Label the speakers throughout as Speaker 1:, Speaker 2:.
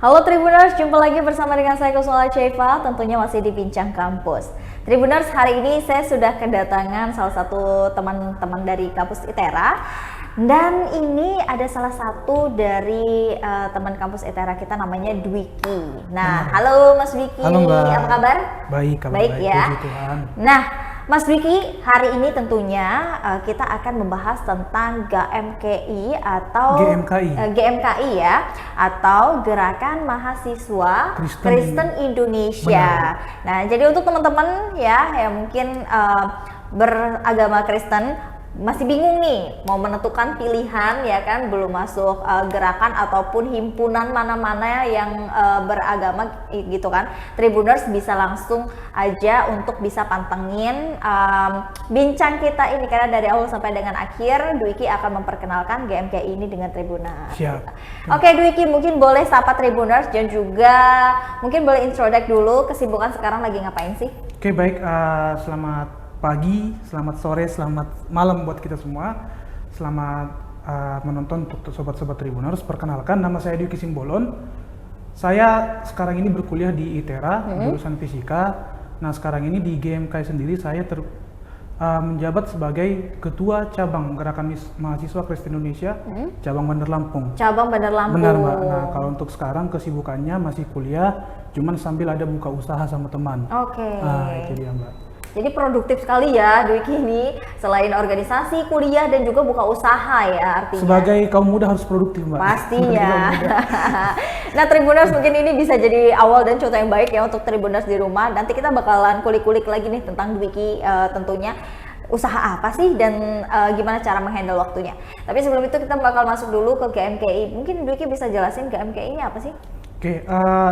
Speaker 1: Halo Tribuners, jumpa lagi bersama dengan saya Kusuma Cheva, tentunya masih di Bincang Kampus. Tribuners, hari ini saya sudah kedatangan salah satu teman-teman dari kampus ITERA. Dan ini ada salah satu dari teman kampus ITERA kita, namanya Dwiki. Nah, halo Mas Dwiki,
Speaker 2: halo, Mbak.
Speaker 1: Apa kabar?
Speaker 2: Baik,
Speaker 1: baik ya.
Speaker 2: Puji Tuhan.
Speaker 1: Nah, Mas Dwiki, hari ini tentunya kita akan membahas tentang GMKI atau GMKI ya, atau Gerakan Mahasiswa Kristen Indonesia.
Speaker 2: Benar.
Speaker 1: Nah, jadi untuk teman-teman ya yang mungkin beragama Kristen masih bingung nih mau menentukan pilihan ya kan, belum masuk gerakan ataupun himpunan mana-mana yang beragama gitu kan, Tribuners bisa langsung aja untuk bisa pantengin bincang kita ini, karena dari awal sampai dengan akhir Dwiki akan memperkenalkan GMKI ini dengan Tribuners.
Speaker 2: Siap.
Speaker 1: Oke Dwiki, mungkin boleh sapa Tribuners dan juga mungkin boleh introduce dulu kesibukan sekarang lagi ngapain sih?
Speaker 2: Oke, baik, selamat pagi, selamat sore, selamat malam buat kita semua. Selamat menonton untuk sobat-sobat Tribuners. Perkenalkan, nama saya Dwiki Simbolon. Saya sekarang ini berkuliah di ITERA, jurusan Fisika. Nah, sekarang ini di GMKI sendiri saya menjabat sebagai Ketua Cabang Gerakan Mahasiswa Kristen Indonesia, Cabang Bandar Lampung.
Speaker 1: Cabang Bandar Lampung.
Speaker 2: Benar, Mbak. Nah, kalau untuk sekarang kesibukannya masih kuliah, cuman sambil ada buka usaha sama teman.
Speaker 1: Oke.
Speaker 2: Nah, itu dia, Mbak.
Speaker 1: Jadi produktif sekali ya Dwiki ini, selain organisasi, kuliah, dan juga buka usaha ya artinya.
Speaker 2: Sebagai kaum muda harus produktif, Mbak.
Speaker 1: Pastinya. Nah Tribuners, mungkin ini bisa jadi awal dan contoh yang baik ya untuk Tribuners di rumah. Nanti kita bakalan kulik-kulik lagi nih tentang Dwiki tentunya. Usaha apa sih dan gimana cara menghandle waktunya. Tapi sebelum itu kita bakal masuk dulu ke GMKI. Mungkin Dwiki bisa jelasin GMKI ini apa sih?
Speaker 2: Oke,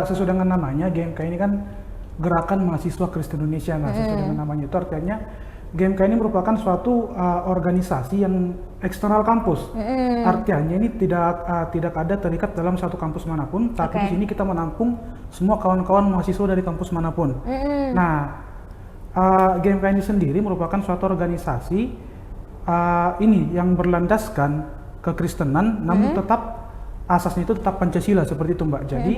Speaker 2: sesuai dengan namanya, GMKI ini kan Gerakan Mahasiswa Kristen Indonesia. Nah, sesuai dengan namanya itu artinya GMKI ini merupakan suatu organisasi yang eksternal kampus. Artinya ini tidak ada terikat dalam satu kampus manapun, tapi di sini kita menampung semua kawan-kawan mahasiswa dari kampus manapun. Nah, GMKI ini sendiri merupakan suatu organisasi ini yang berlandaskan kekristenan, namun tetap asasnya itu tetap Pancasila seperti itu, Mbak. Jadi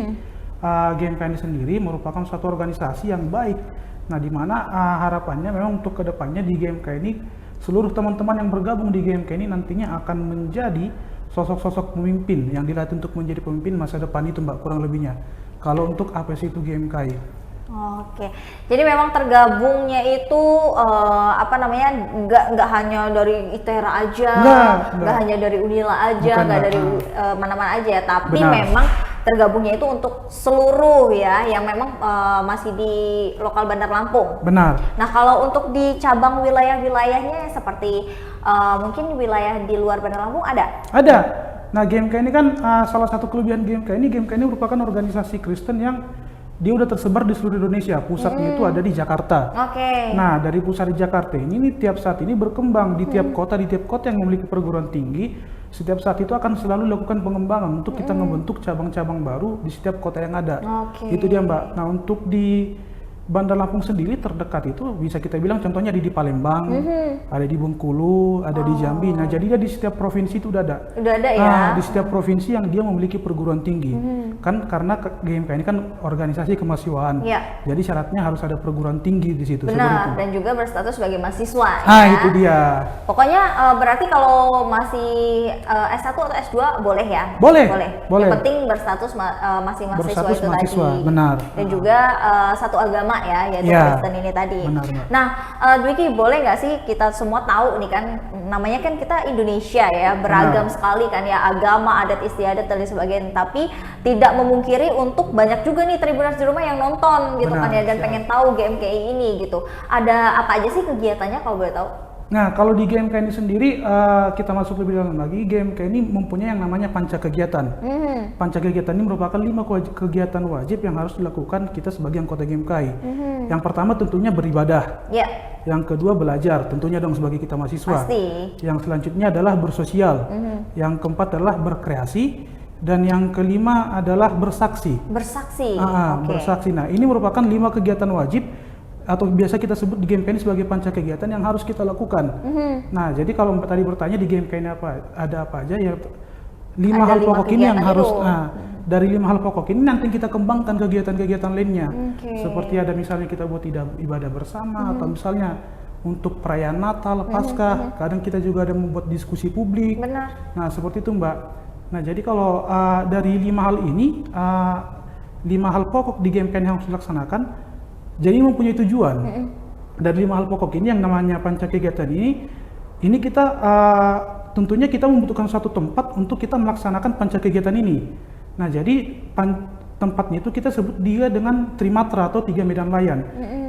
Speaker 2: GMKI ini sendiri merupakan suatu organisasi yang baik. Nah, di mana harapannya memang untuk kedepannya di GMKI ini seluruh teman-teman yang bergabung di GMKI ini nantinya akan menjadi sosok-sosok pemimpin yang dilatih untuk menjadi pemimpin masa depan itu, Mbak, kurang lebihnya. Kalau untuk apa sih itu GMKI?
Speaker 1: Oke, jadi memang tergabungnya itu nggak hanya dari ITERA aja, nggak hanya dari Unila aja, nggak dari mana-mana aja, tapi memang tergabungnya itu untuk seluruh ya yang memang masih di lokal Bandar Lampung.
Speaker 2: Benar.
Speaker 1: Nah, kalau untuk di cabang wilayah-wilayahnya seperti mungkin wilayah di luar Bandar Lampung ada?
Speaker 2: Ada. Nah, GMKI ini kan salah satu kelebihan GMKI ini merupakan organisasi Kristen yang dia udah tersebar di seluruh Indonesia. Pusatnya itu ada di Jakarta. Nah, dari pusat di Jakarta ini tiap saat ini berkembang di tiap kota yang memiliki perguruan tinggi. Setiap saat itu akan selalu lakukan pengembangan untuk kita membentuk cabang-cabang baru di setiap kota yang ada. Itu dia, Mbak. Nah, untuk di Bandar Lampung sendiri terdekat itu bisa kita bilang contohnya di Palembang, ada di Bengkulu, ada di Jambi. Nah, jadi di setiap provinsi itu udah ada.
Speaker 1: Udah ada ya.
Speaker 2: Di setiap provinsi yang dia memiliki perguruan tinggi. Kan karena GMKI ini kan organisasi kemahasiswaan. Jadi syaratnya harus ada perguruan tinggi di situ.
Speaker 1: Benar, dan juga berstatus sebagai mahasiswa.
Speaker 2: Itu dia.
Speaker 1: Pokoknya berarti kalau masih S1 atau S2 boleh ya?
Speaker 2: Boleh.
Speaker 1: Yang penting berstatus masih mahasiswa itu
Speaker 2: mahasiswa,
Speaker 1: tadi.
Speaker 2: Benar.
Speaker 1: Dan juga satu agama ya, yaitu Kristen ini tadi.
Speaker 2: Benar.
Speaker 1: Nah, Dwiki, boleh nggak sih kita semua tahu nih kan, namanya kan kita Indonesia ya, beragam sekali kan ya, agama, adat istiadat dan sebagainya. Tapi tidak memungkiri untuk banyak juga nih Tribuners di rumah yang nonton gitu kan ya, dan pengen tahu GMKI ini gitu. Ada apa aja sih kegiatannya kalau boleh tahu?
Speaker 2: Nah, kalau di GMKI ini sendiri, kita masuk lebih dalam lagi, GMKI ini mempunyai yang namanya panca kegiatan. Panca kegiatan ini merupakan 5 kegiatan wajib yang harus dilakukan kita sebagai anggota GMKI. Yang pertama tentunya beribadah. Yang kedua belajar, tentunya dong sebagai kita mahasiswa.
Speaker 1: Pasti.
Speaker 2: Yang selanjutnya adalah bersosial. Yang keempat adalah berkreasi. Dan yang kelima adalah bersaksi. Bersaksi. Nah, ini merupakan 5 kegiatan wajib atau biasa kita sebut di GMKI ini sebagai panca kegiatan yang harus kita lakukan. Nah, jadi kalau tadi bertanya di GMKI ini ada apa aja ya, 5 hal pokok ini yang harus dari 5 hal pokok ini nanti kita kembangkan kegiatan-kegiatan lainnya.
Speaker 1: Oke.
Speaker 2: Seperti ada misalnya kita buat ibadah bersama, atau misalnya untuk perayaan Natal, Paskah, kadang kita juga ada membuat diskusi publik.
Speaker 1: Benar.
Speaker 2: Nah, seperti itu Mbak. Nah, jadi kalau dari 5 hal ini, 5 hal pokok di GMKN yang harus dilaksanakan, jadi mempunyai tujuan. Dari 5 hal pokok ini yang namanya panca kegiatan ini kita tentunya kita membutuhkan suatu tempat untuk kita melaksanakan panca kegiatan ini. Nah, jadi tempatnya itu kita sebut dia dengan trimatra atau 3 medan layan.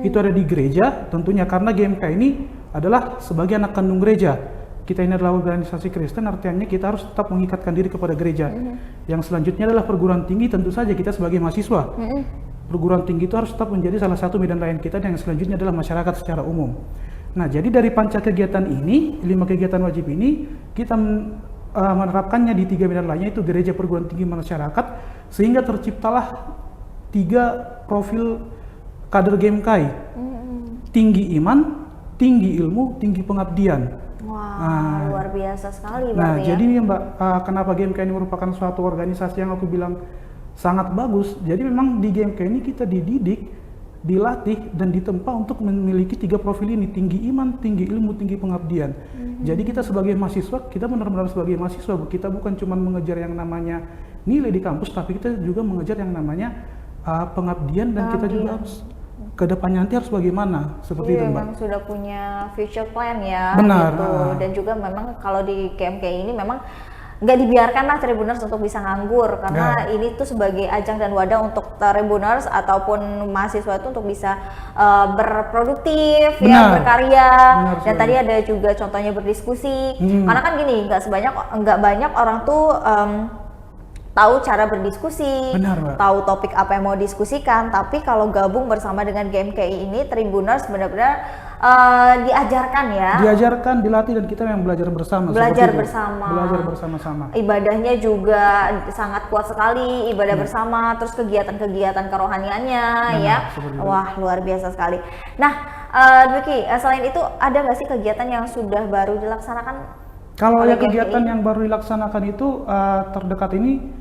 Speaker 2: Itu ada di gereja tentunya, karena GMK ini adalah sebagai anak kandung gereja. Kita ini adalah organisasi Kristen, artinya kita harus tetap mengikatkan diri kepada gereja. Yang selanjutnya adalah perguruan tinggi, tentu saja kita sebagai mahasiswa. Perguruan tinggi itu harus tetap menjadi salah satu medan layan kita, dan yang selanjutnya adalah masyarakat secara umum. Nah, jadi dari panca kegiatan ini, 5 kegiatan wajib ini, kita menerapkannya di 3 medan lainnya, itu gereja, perguruan tinggi, masyarakat, sehingga terciptalah 3 profil kader GMKI. Tinggi iman, tinggi ilmu, tinggi pengabdian.
Speaker 1: Wah, luar biasa sekali
Speaker 2: Nah,
Speaker 1: berarti ya.
Speaker 2: jadi Mbak, kenapa GMKI ini merupakan suatu organisasi yang aku bilang sangat bagus. Jadi memang di GMKI ini kita dididik, dilatih, dan ditempa untuk memiliki 3 profil ini: tinggi iman, tinggi ilmu, tinggi pengabdian. Jadi kita sebagai mahasiswa, kita benar-benar sebagai mahasiswa, kita bukan cuma mengejar yang namanya nilai di kampus, tapi kita juga mengejar yang namanya pengabdian, dan kita juga harus kedepannya nanti harus bagaimana, seperti itu Mbak.
Speaker 1: Memang sudah punya future plan ya.
Speaker 2: Benar.
Speaker 1: Gitu. Dan juga memang kalau di GMKI ini memang nggak dibiarkan lah Tribuners untuk bisa nganggur, karena ini tuh sebagai ajang dan wadah untuk Tribuners ataupun mahasiswa itu untuk bisa berproduktif, ya, berkarya.
Speaker 2: Benar,
Speaker 1: dan tadi ada juga contohnya berdiskusi, karena kan gini, nggak banyak orang tuh tahu cara berdiskusi, tahu topik apa yang mau diskusikan. Tapi kalau gabung bersama dengan GMKI ini, Tribuners benar-benar diajarkan ya.
Speaker 2: Diajarkan, dilatih, dan kita yang belajar bersama.
Speaker 1: Belajar bersama.
Speaker 2: Belajar bersama-sama.
Speaker 1: Ibadahnya juga sangat kuat sekali, ibadah bersama, terus kegiatan-kegiatan kerohaniannya, ya. Wah, luar biasa sekali. Nah, Dwiki, selain itu ada nggak sih kegiatan yang sudah baru dilaksanakan?
Speaker 2: Kalau ya kegiatan yang baru dilaksanakan itu terdekat ini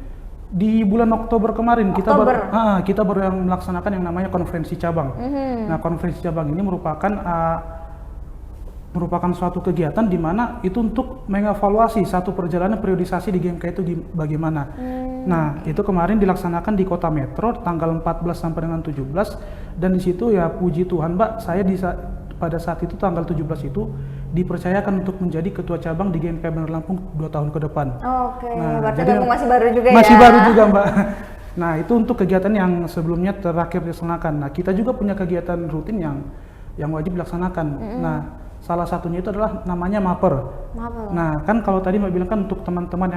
Speaker 2: di bulan Oktober kemarin kita baru yang melaksanakan yang namanya konferensi cabang. Nah, konferensi cabang ini merupakan suatu kegiatan di mana itu untuk mengevaluasi satu perjalanan periodisasi di GMK itu bagaimana. Nah, itu kemarin dilaksanakan di Kota Metro tanggal 14 sampai dengan 17, dan di situ ya puji Tuhan Mbak, saya pada saat itu tanggal 17 itu dipercayakan untuk menjadi ketua cabang di GMK Bandar Lampung 2 tahun ke depan.
Speaker 1: Oke,
Speaker 2: nah,
Speaker 1: berarti
Speaker 2: jadi
Speaker 1: masih baru juga
Speaker 2: masih baru juga Mbak. Nah, itu untuk kegiatan yang sebelumnya terakhir dilaksanakan. Nah, kita juga punya kegiatan rutin yang wajib dilaksanakan. Nah, salah satunya itu adalah namanya Maper. Nah, kan kalau tadi Mbak bilang kan untuk teman-teman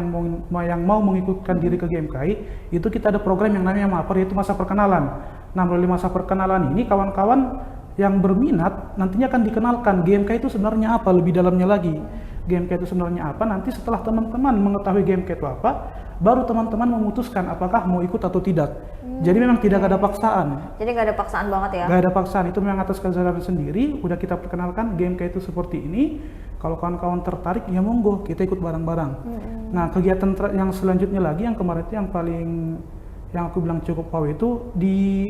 Speaker 2: yang mau mengikutkan diri ke GMKI, itu kita ada program yang namanya Maper, yaitu masa perkenalan. Nah, melalui masa perkenalan ini kawan-kawan yang berminat nantinya akan dikenalkan GMK itu sebenarnya apa, lebih dalamnya lagi. GMK itu sebenarnya apa, nanti setelah teman-teman mengetahui GMK itu apa, baru teman-teman memutuskan apakah mau ikut atau tidak. Jadi memang tidak ada paksaan.
Speaker 1: Jadi nggak ada paksaan banget ya?
Speaker 2: Nggak ada paksaan, itu memang atas kesadaran sendiri. Udah kita perkenalkan GMK itu seperti ini. Kalau kawan-kawan tertarik, ya monggo kita ikut bareng-bareng. Nah, kegiatan yang selanjutnya lagi yang kemarin itu yang aku bilang cukup wow itu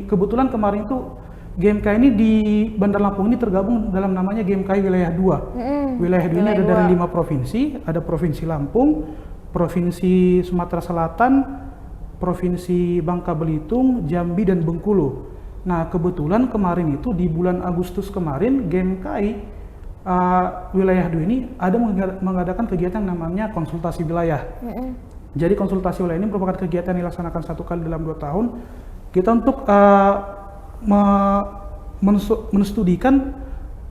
Speaker 2: kebetulan kemarin itu GMK ini di Bandar Lampung ini tergabung dalam namanya GMK Wilayah 2. Wilayah 2 ini ada dari 5 provinsi, ada Provinsi Lampung, Provinsi Sumatera Selatan, Provinsi Bangka Belitung, Jambi, dan Bengkulu. Nah, kebetulan kemarin itu di bulan Agustus kemarin GMKI Wilayah 2 ini ada mengadakan kegiatan namanya konsultasi wilayah. Jadi konsultasi wilayah ini merupakan kegiatan yang dilaksanakan 1 kali dalam 2 tahun. Kita untuk menstudikan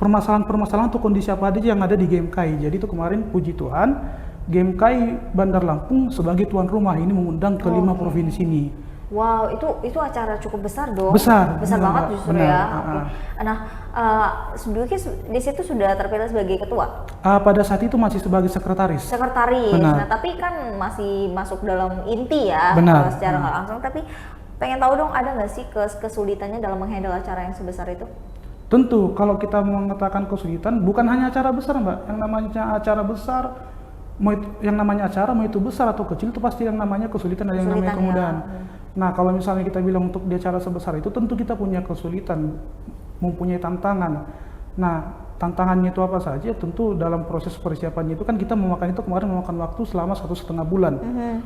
Speaker 2: permasalahan-permasalahan atau kondisi apa aja yang ada di GMKI. Jadi itu kemarin puji Tuhan GMKI Bandar Lampung sebagai tuan rumah ini mengundang ke 5 provinsi ini.
Speaker 1: Wow, itu acara cukup besar dong.
Speaker 2: Besar
Speaker 1: banget justru ya. Nah, Dwiki di situ sudah terpilih sebagai ketua.
Speaker 2: Pada saat itu masih sebagai sekretaris.
Speaker 1: Nah, tapi kan masih masuk dalam inti ya, secara nggak langsung. Tapi pengen tahu dong, ada nggak sih kesulitannya dalam menghandle acara yang sebesar itu?
Speaker 2: Tentu, kalau kita mengatakan kesulitan, bukan hanya acara besar Mbak. Yang namanya acara besar, yang namanya acara, mau itu besar atau kecil, itu pasti yang namanya kesulitan dan yang namanya
Speaker 1: Kesulitan,
Speaker 2: kemudahan.
Speaker 1: ya.
Speaker 2: Nah, kalau misalnya kita bilang untuk di acara sebesar itu, tentu kita punya kesulitan, mempunyai tantangan. Nah, tantangannya itu apa saja? Tentu dalam proses persiapannya itu kan kita kemarin memakan waktu selama 1,5 bulan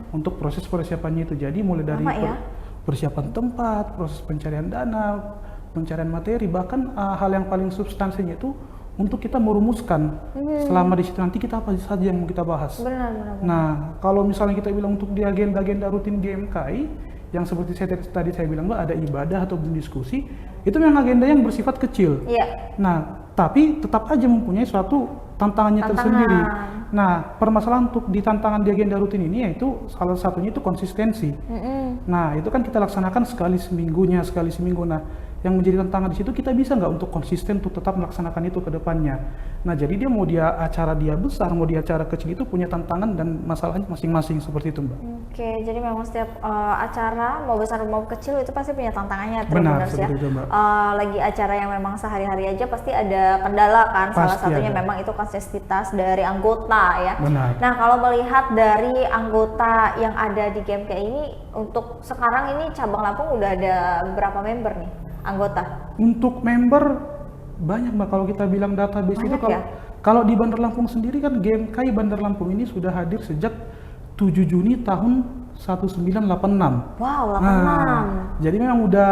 Speaker 2: untuk proses persiapannya itu. Jadi mulai dari
Speaker 1: Lama, ya?
Speaker 2: persiapan tempat, proses pencarian dana, pencarian materi, bahkan hal yang paling substansinya itu untuk kita merumuskan selama di situ nanti kita apa saja yang mau kita bahas.
Speaker 1: Benar.
Speaker 2: Nah, kalau misalnya kita bilang untuk di agenda-agenda rutin GMKI, yang seperti tadi saya bilang, Mbak, ada ibadah atau diskusi, itu memang agenda yang bersifat kecil.
Speaker 1: Iya.
Speaker 2: Nah, tapi tetap aja mempunyai suatu tantangannya tersendiri. Nah, permasalahan untuk di tantangan di agenda rutin ini yaitu salah satunya itu konsistensi. Nah, itu kan kita laksanakan sekali seminggu. Nah, yang menjadi tantangan di situ kita bisa nggak untuk konsisten untuk tetap melaksanakan itu ke depannya. Nah, jadi dia acara dia besar, mau dia acara kecil itu punya tantangan dan masalahnya masing-masing seperti itu, Mbak.
Speaker 1: Oke, jadi memang setiap acara mau besar mau kecil itu pasti punya tantangannya
Speaker 2: Benar,
Speaker 1: terus ya.
Speaker 2: seperti itu, Mbak.
Speaker 1: Lagi acara yang memang sehari-hari aja pasti ada kendala kan. Salah
Speaker 2: Pasti
Speaker 1: satunya
Speaker 2: ada.
Speaker 1: memang itu konsistensitas dari anggota ya.
Speaker 2: Benar.
Speaker 1: Nah, kalau melihat dari anggota yang ada di GMK ini, untuk sekarang ini cabang Lampung udah ada berapa member nih anggota?
Speaker 2: Untuk member banyak, Mbak. Kalau kita bilang database itu,
Speaker 1: Banyak, ya?
Speaker 2: kalau di Bandar Lampung sendiri kan GMKI Bandar Lampung ini sudah hadir sejak 7 Juni tahun 1986.
Speaker 1: Wow, 86.
Speaker 2: Nah, jadi memang udah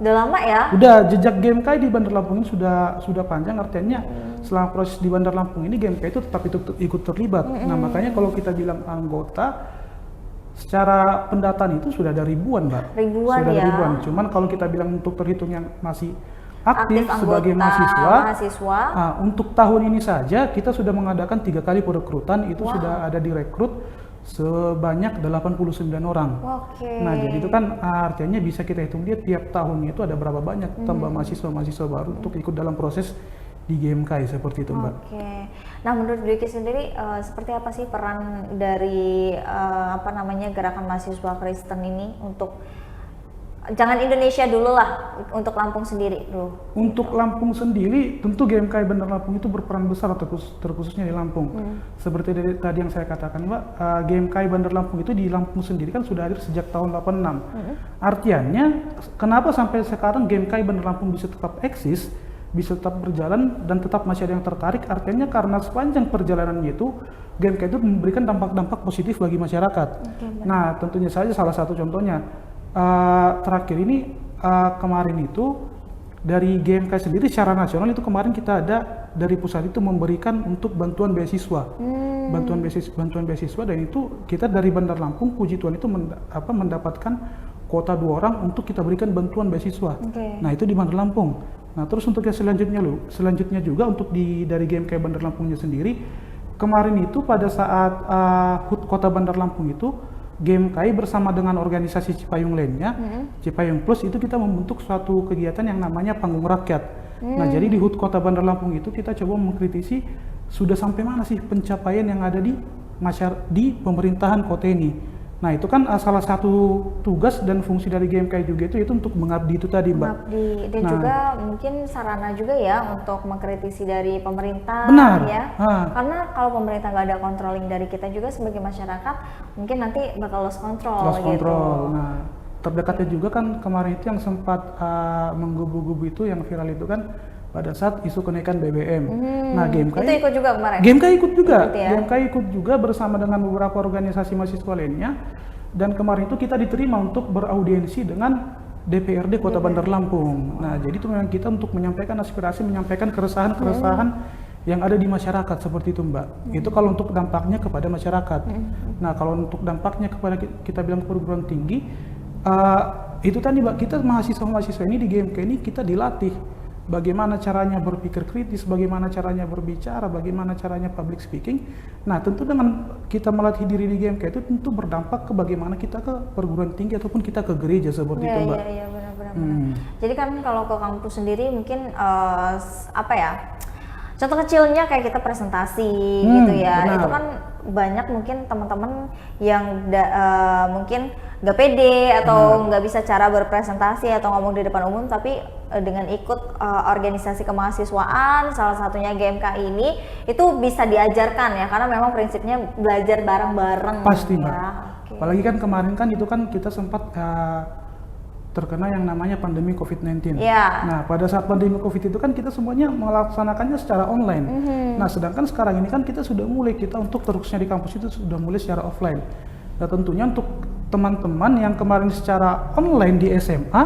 Speaker 1: lama ya?
Speaker 2: jejak GMKI di Bandar Lampung ini sudah panjang, artinya selama proses di Bandar Lampung ini GMKI itu tetap ikut terlibat. Nah, makanya kalau kita bilang anggota secara pendataan itu sudah ada ribuan, Mbak.
Speaker 1: Ribuan,
Speaker 2: sudah ada
Speaker 1: ya?
Speaker 2: ribuan. Cuman kalau kita bilang untuk terhitung yang masih aktif
Speaker 1: Aktif
Speaker 2: sebagai
Speaker 1: anggota
Speaker 2: mahasiswa, untuk tahun ini saja kita sudah mengadakan 3 kali perekrutan, itu sudah ada direkrut sebanyak 89 orang.
Speaker 1: Oke.
Speaker 2: Nah, jadi itu kan artinya bisa kita hitung dia tiap tahunnya itu ada berapa banyak tambah mahasiswa baru untuk ikut dalam proses di GMKI seperti itu, Mbak.
Speaker 1: Oke. Nah, menurut Dwiki sendiri seperti apa sih peran dari gerakan mahasiswa Kristen ini untuk jangan Indonesia dulu lah, untuk Lampung sendiri dulu.
Speaker 2: Untuk Lampung sendiri, tentu GMKI Bandar Lampung itu berperan besar terkhususnya di Lampung. Seperti tadi yang saya katakan, Mbak, GMKI Bandar Lampung itu di Lampung sendiri kan sudah hadir sejak tahun 86. Artinya, kenapa sampai sekarang GMKI Bandar Lampung bisa tetap eksis, bisa tetap berjalan dan tetap masih ada yang tertarik, artinya karena sepanjang perjalanannya itu GMKI itu memberikan dampak-dampak positif bagi masyarakat. Nah, tentunya saja salah satu contohnya terakhir ini kemarin itu dari GMKI sendiri secara nasional itu kemarin kita ada dari pusat itu memberikan untuk bantuan beasiswa, bantuan beasiswa, dan itu kita dari Bandar Lampung puji Tuhan itu mendapatkan kuota 2 orang untuk kita berikan bantuan beasiswa. Nah, itu di Bandar Lampung. Nah, terus untuk yang selanjutnya juga untuk dari GMKI Bandar Lampungnya sendiri, kemarin itu pada saat HUT Kota Bandar Lampung itu GMKI bersama dengan organisasi Cipayung lainnya, Cipayung Plus, itu kita membentuk suatu kegiatan yang namanya Panggung Rakyat. Nah, jadi di HUT Kota Bandar Lampung itu kita coba mengkritisi sudah sampai mana sih pencapaian yang ada di pemerintahan kota ini. Nah, itu kan salah satu tugas dan fungsi dari GMKI juga itu untuk mengabdi itu tadi, Mbak.
Speaker 1: Mengabdi dan juga mungkin sarana juga ya untuk mengkritisi dari pemerintah.
Speaker 2: Benar.
Speaker 1: Ya. Karena kalau pemerintah nggak ada controlling dari kita juga sebagai masyarakat, mungkin nanti bakal lost control. Gitu.
Speaker 2: Nah, terdekatnya juga kan kemarin itu yang sempat menggubu-gubu itu yang viral itu kan pada saat isu kenaikan BBM. Nah, GMKI
Speaker 1: itu ikut juga kemarin?
Speaker 2: GMKI ikut juga.
Speaker 1: Ya?
Speaker 2: GMKI ikut juga bersama dengan beberapa organisasi mahasiswa lainnya. Dan kemarin itu kita diterima untuk beraudiensi dengan DPRD Kota Bandar Lampung. Nah, jadi itu memang kita untuk menyampaikan aspirasi, menyampaikan keresahan-keresahan yang ada di masyarakat seperti itu, Mbak. Itu kalau untuk dampaknya kepada masyarakat. Nah, kalau untuk dampaknya kepada kita bilang perguruan tinggi, itu tadi, Mbak, kita mahasiswa-mahasiswa ini di GMK ini kita dilatih bagaimana caranya berpikir kritis, bagaimana caranya berbicara, bagaimana caranya public speaking. Nah, tentu dengan kita melatih diri di GMK itu tentu berdampak ke bagaimana kita ke perguruan tinggi ataupun kita ke gereja seperti itu, Mbak.
Speaker 1: Iya, benar-benar. Jadi kan kalau ke kampus sendiri mungkin Contoh kecilnya kayak kita presentasi gitu ya,
Speaker 2: benar.
Speaker 1: itu kan banyak mungkin teman-teman yang mungkin nggak pede atau nggak bisa cara berpresentasi atau ngomong di depan umum, tapi dengan ikut organisasi kemahasiswaan, salah satunya GMK ini, itu bisa diajarkan ya, karena memang prinsipnya belajar bareng-bareng.
Speaker 2: Pasti, Mbak.
Speaker 1: Ya, oke.
Speaker 2: Apalagi kan kemarin kan itu kan kita sempat terkena yang namanya pandemi COVID-19.
Speaker 1: Iya.
Speaker 2: Nah, pada saat pandemi COVID itu kan kita semuanya melaksanakannya secara online. Nah, sedangkan sekarang ini kan kita sudah mulai, kita untuk terusnya di kampus itu sudah mulai secara offline. Nah, tentunya untuk teman-teman yang kemarin secara online di SMA,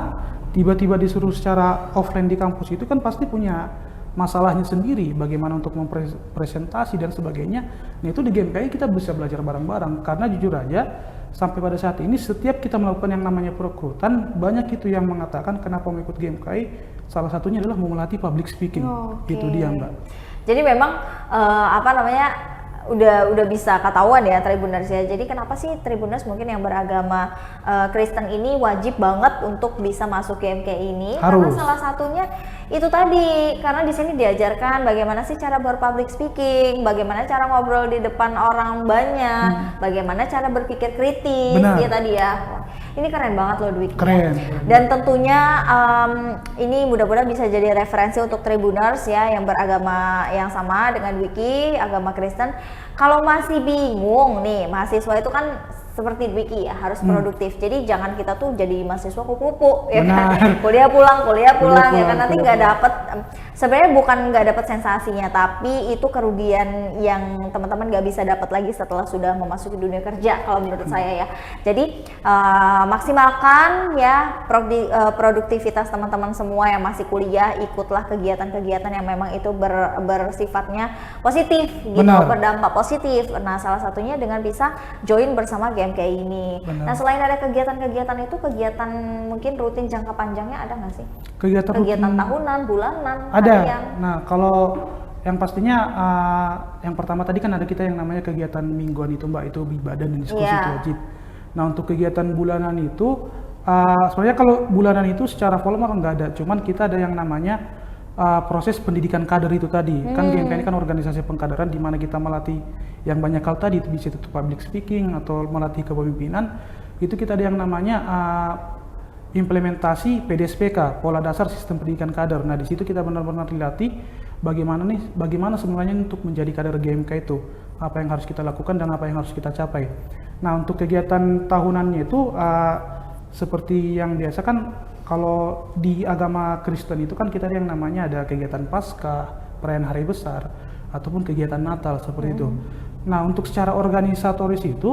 Speaker 2: tiba-tiba disuruh secara offline di kampus itu kan pasti punya masalahnya sendiri, bagaimana untuk mempresentasi dan sebagainya. Nah, itu di GMKI kita bisa belajar bareng-bareng, karena jujur aja sampai pada saat ini setiap kita melakukan yang namanya perekrutan, banyak itu yang mengatakan kenapa mau ikut GMKI, salah satunya adalah mau melatih public speaking.
Speaker 1: Oke.
Speaker 2: Itu dia, Mbak.
Speaker 1: Jadi memang apa namanya, udah bisa ketahuan ya Tribuners ya. Jadi kenapa sih Tribuners mungkin yang beragama Kristen ini wajib banget untuk bisa masuk GMK ini? Karena
Speaker 2: Harus.
Speaker 1: salah satunya itu tadi, karena di sini diajarkan bagaimana sih cara berpublic speaking, bagaimana cara ngobrol di depan orang banyak, bagaimana cara berpikir kritis.
Speaker 2: Benar.
Speaker 1: Ya tadi ya. Wah, ini keren banget loh Dwiki.
Speaker 2: Keren.
Speaker 1: Dan tentunya ini mudah-mudahan bisa jadi referensi untuk Tribuners ya yang beragama yang sama dengan Dwiki, agama Kristen. Kalau masih bingung nih, mahasiswa itu kan seperti Dwiki ya, harus produktif. Jadi jangan kita tuh jadi mahasiswa kupu-kupu ya kan. Kuliah pulang ya kan, nanti nggak dapet. Sebenarnya bukan nggak dapet sensasinya, tapi itu kerugian yang teman-teman nggak bisa dapat lagi setelah sudah memasuki dunia kerja kalau menurut saya ya. Jadi maksimalkan ya produktivitas teman-teman semua yang masih kuliah, ikutlah kegiatan-kegiatan yang memang itu bersifatnya positif gitu, berdampak positif. Nah, salah satunya dengan bisa join bersama GMK ini.
Speaker 2: Benar.
Speaker 1: Nah, selain ada kegiatan-kegiatan itu, kegiatan mungkin rutin jangka panjangnya ada nggak sih?
Speaker 2: Kegiatan
Speaker 1: Tahunan, bulanan,
Speaker 2: ada.
Speaker 1: harian?
Speaker 2: Nah, kalau yang pastinya yang pertama tadi kan ada kita yang namanya kegiatan mingguan itu, Mbak, itu ibadah dan diskusi itu wajib. Nah, untuk kegiatan bulanan itu sebenarnya kalau bulanan itu secara volume kan nggak ada, cuman kita ada yang namanya proses pendidikan kader itu tadi. Kan GMK ini kan organisasi pengkaderan di mana kita melatih yang banyak hal tadi, itu bisa itu public speaking atau melatih kepemimpinan. Itu kita ada yang namanya implementasi PDSPK, pola dasar sistem pendidikan kader. Nah, di situ kita benar-benar dilatih bagaimana sebenarnya untuk menjadi kader GMK itu, apa yang harus kita lakukan dan apa yang harus kita capai. Nah, untuk kegiatan tahunannya itu seperti yang biasa kan, kalau di agama Kristen itu kan kita ada yang namanya ada kegiatan Paskah, perayaan hari besar, ataupun kegiatan Natal seperti itu. Nah, untuk secara organisatoris itu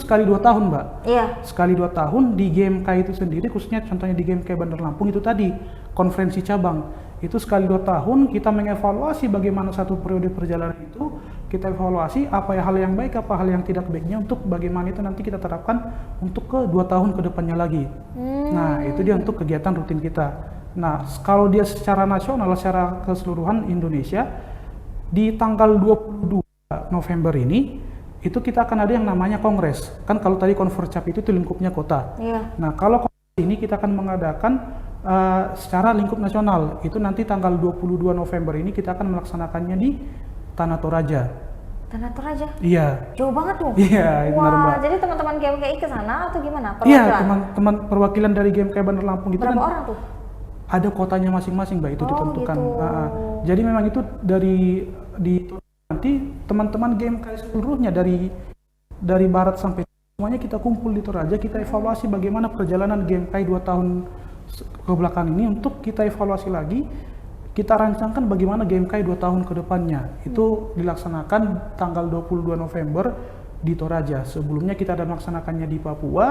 Speaker 2: sekali 2 tahun, Mbak.
Speaker 1: Iya.
Speaker 2: Sekali 2 tahun di GMK itu sendiri, khususnya contohnya di GMK Bandar Lampung itu tadi, konferensi cabang. Itu sekali 2 tahun kita mengevaluasi bagaimana satu periode perjalanan itu, kita evaluasi apa hal yang baik, apa hal yang tidak baiknya, untuk bagaimana itu nanti kita terapkan untuk ke 2 tahun ke depannya lagi. Nah, itu dia untuk kegiatan rutin kita. Nah, kalau dia secara nasional, secara keseluruhan Indonesia, di tanggal 22 November ini, itu kita akan ada yang namanya kongres. Kan kalau tadi Konforcap itu lingkupnya kota.
Speaker 1: Iya.
Speaker 2: Nah, kalau kongres ini kita akan mengadakan secara lingkup nasional. Itu nanti tanggal 22 November ini kita akan melaksanakannya di Tanah Toraja.
Speaker 1: Tanah Toraja?
Speaker 2: Iya.
Speaker 1: Jauh banget tuh.
Speaker 2: Iya, benar, Mbak.
Speaker 1: Wah, jadi teman-teman GMKI ke sana atau gimana?
Speaker 2: Iya, teman-teman perwakilan dari GMK Bandar Lampung itu
Speaker 1: berapa
Speaker 2: kan
Speaker 1: orang tuh?
Speaker 2: ada kotanya masing-masing, Mbak, itu
Speaker 1: Oh,
Speaker 2: ditentukan.
Speaker 1: gitu.
Speaker 2: Jadi memang itu nanti teman-teman GMK seluruhnya dari barat sampai semuanya kita kumpul di Toraja, kita evaluasi bagaimana perjalanan GMK 2 tahun ke belakang ini, untuk kita evaluasi lagi, kita rancangkan bagaimana GMK 2 tahun ke depannya. Itu dilaksanakan tanggal 22 November di Toraja. Sebelumnya kita ada melaksanakannya di Papua.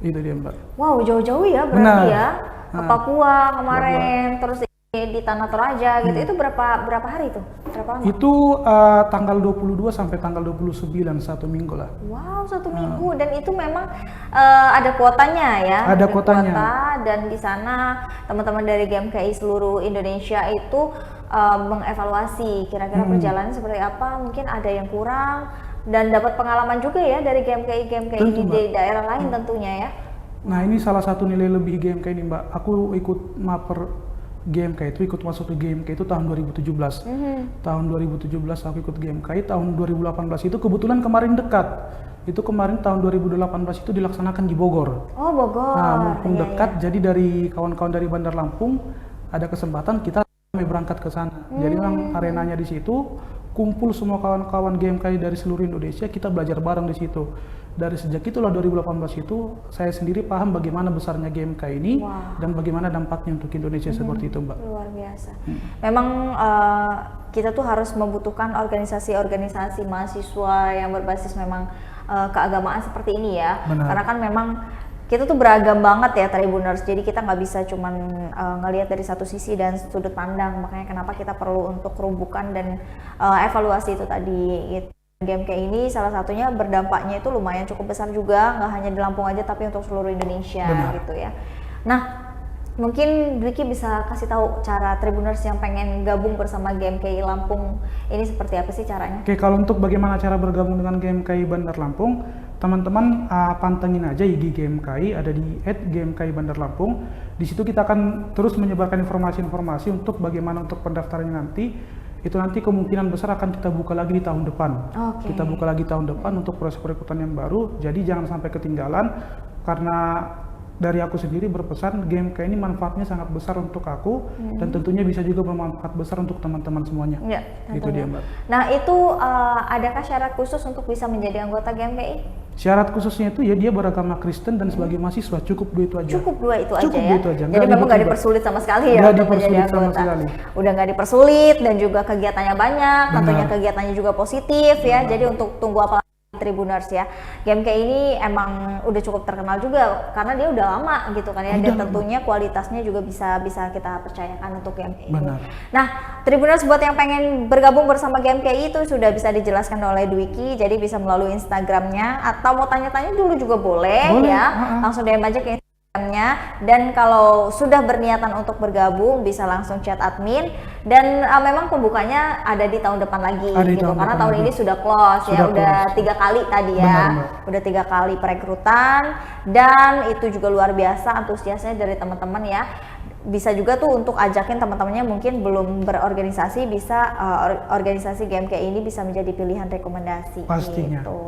Speaker 2: Itu dia, Mbak.
Speaker 1: Wow, jauh-jauh ya berarti.
Speaker 2: Benar.
Speaker 1: Ya. Ke Papua kemarin, terus di Tanah Toraja gitu. Itu berapa hari tuh? Berapa lama?
Speaker 2: Itu tanggal 22 sampai tanggal 29, 1 minggu lah.
Speaker 1: Wow, 1 minggu. Dan itu memang ada kuotanya ya.
Speaker 2: Ada kuotanya.
Speaker 1: Kuota, dan di sana teman-teman dari GMKI seluruh Indonesia itu mengevaluasi kira-kira perjalanan seperti apa, mungkin ada yang kurang, dan dapat pengalaman juga ya dari GMKI
Speaker 2: Tentu,
Speaker 1: di daerah lain tentunya ya.
Speaker 2: Nah, ini salah satu nilai lebih GMK ini, Mbak. Aku ikut maper GMK itu ikut masuk ke GMK itu tahun 2017. Tahun 2017 aku ikut GMK, tahun 2018 itu kebetulan kemarin dekat. Itu kemarin tahun 2018 itu dilaksanakan di Bogor.
Speaker 1: Oh, Bogor.
Speaker 2: Nah, mumpung
Speaker 1: Iya,
Speaker 2: dekat, jadi dari kawan-kawan dari Bandar Lampung ada kesempatan kita berangkat ke sana. Jadi memang arenanya di situ, kumpul semua kawan-kawan GMK dari seluruh Indonesia, kita belajar bareng di situ. Dari sejak itulah 2018 itu saya sendiri paham bagaimana besarnya GMK ini dan bagaimana dampaknya untuk Indonesia seperti itu, Mbak.
Speaker 1: Luar biasa. Memang kita tuh harus membutuhkan organisasi-organisasi mahasiswa yang berbasis memang keagamaan seperti ini ya.
Speaker 2: Benar.
Speaker 1: Karena kan memang kita tuh beragam banget ya Tribuners, jadi kita nggak bisa cuman ngelihat dari satu sisi dan sudut pandang, makanya kenapa kita perlu untuk rumbukan dan evaluasi itu tadi gitu. GMK ini salah satunya berdampaknya itu lumayan cukup besar juga, nggak hanya di Lampung aja tapi untuk seluruh Indonesia.
Speaker 2: Benar.
Speaker 1: Gitu ya. Nah, mungkin Dwiki bisa kasih tahu cara Tribuners yang pengen gabung bersama GMKI Lampung ini seperti apa sih caranya?
Speaker 2: Oke, kalau untuk bagaimana cara bergabung dengan GMKI Bandar Lampung, teman-teman pantengin aja IG GMKI, ada di @GMKI Bandar Lampung. Di situ kita akan terus menyebarkan informasi-informasi untuk bagaimana untuk pendaftarannya nanti. Itu nanti kemungkinan besar akan kita buka lagi di tahun depan. Kita buka lagi tahun depan untuk proses perekrutan yang baru. Jadi jangan sampai ketinggalan, karena dari aku sendiri berpesan GMK ini manfaatnya sangat besar untuk aku dan tentunya bisa juga bermanfaat besar untuk teman-teman semuanya.
Speaker 1: Ya,
Speaker 2: Itu dia, Mbak.
Speaker 1: Nah, itu adakah syarat khusus untuk bisa menjadi anggota GMKI?
Speaker 2: Syarat khususnya itu ya dia beragama Kristen dan sebagai mahasiswa, cukup dua itu aja.
Speaker 1: Cukup dua itu aja
Speaker 2: Cukup
Speaker 1: ya.
Speaker 2: dua itu aja.
Speaker 1: Jadi memang nggak dipersulit sama sekali ya
Speaker 2: Nggak
Speaker 1: untuk menjadi
Speaker 2: dipersulit sama
Speaker 1: anggota.
Speaker 2: sekali.
Speaker 1: Udah nggak dipersulit dan juga kegiatannya banyak,
Speaker 2: Benar.
Speaker 1: tentunya kegiatannya juga positif ya. Jadi untuk tunggu apa Tribuners ya. GMK ini emang udah cukup terkenal juga karena dia udah lama gitu kan ya, dan tentunya kualitasnya juga bisa kita percayakan untuk GMK ini.
Speaker 2: Benar.
Speaker 1: Nah, Tribuners buat yang pengen bergabung bersama GMKI itu sudah bisa dijelaskan oleh Dwiki, jadi bisa melalui Instagramnya atau mau tanya-tanya dulu juga boleh ya, langsung DM aja ke Instagramnya. Dan kalau sudah berniatan untuk bergabung bisa langsung chat admin, dan memang pembukanya ada di tahun depan lagi gitu, karena tahun ini sudah close ya, udah 3 kali tadi ya.
Speaker 2: Benar.
Speaker 1: Udah 3 kali perekrutan dan itu juga luar biasa antusiasnya dari teman-teman ya. Bisa juga tuh untuk ajakin teman-temannya mungkin belum berorganisasi, bisa organisasi GMK ini bisa menjadi pilihan rekomendasi.
Speaker 2: Pastinya.
Speaker 1: Gitu.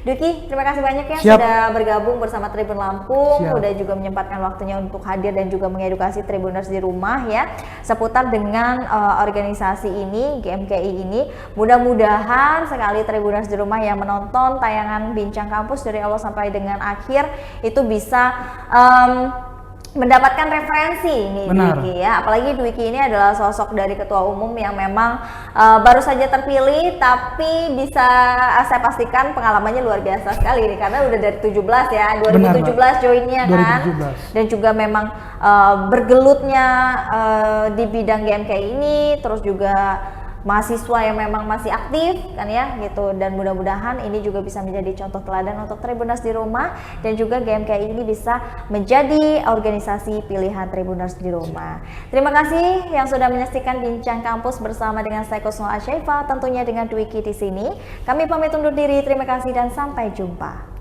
Speaker 1: Dwiki, terima kasih banyak ya.
Speaker 2: Siap.
Speaker 1: Sudah bergabung bersama Tribun Lampung,
Speaker 2: Siap.
Speaker 1: udah juga menyempatkan waktunya untuk hadir dan juga mengedukasi Tribuners di rumah ya seputar dengan organisasi ini, GMKI ini. Mudah-mudahan sekali Tribuners di rumah yang menonton tayangan Bincang Kampus dari awal sampai dengan akhir itu bisa mendapatkan referensi nih Dwiki ya, apalagi Dwiki ini adalah sosok dari ketua umum yang memang baru saja terpilih, tapi bisa saya pastikan pengalamannya luar biasa sekali nih, karena udah dari 17 ya, 2017 joinnya kan, dan juga memang bergelutnya di bidang GMK ini, terus juga mahasiswa yang memang masih aktif kan ya gitu, dan mudah-mudahan ini juga bisa menjadi contoh teladan untuk Tribuners di rumah, dan juga GMKI ini bisa menjadi organisasi pilihan Tribuners di rumah. Terima kasih yang sudah menyaksikan Bincang Kampus bersama dengan saya Kusnul Asyaifa, tentunya dengan Dwiki di sini. Kami pamit undur diri, terima kasih dan sampai jumpa.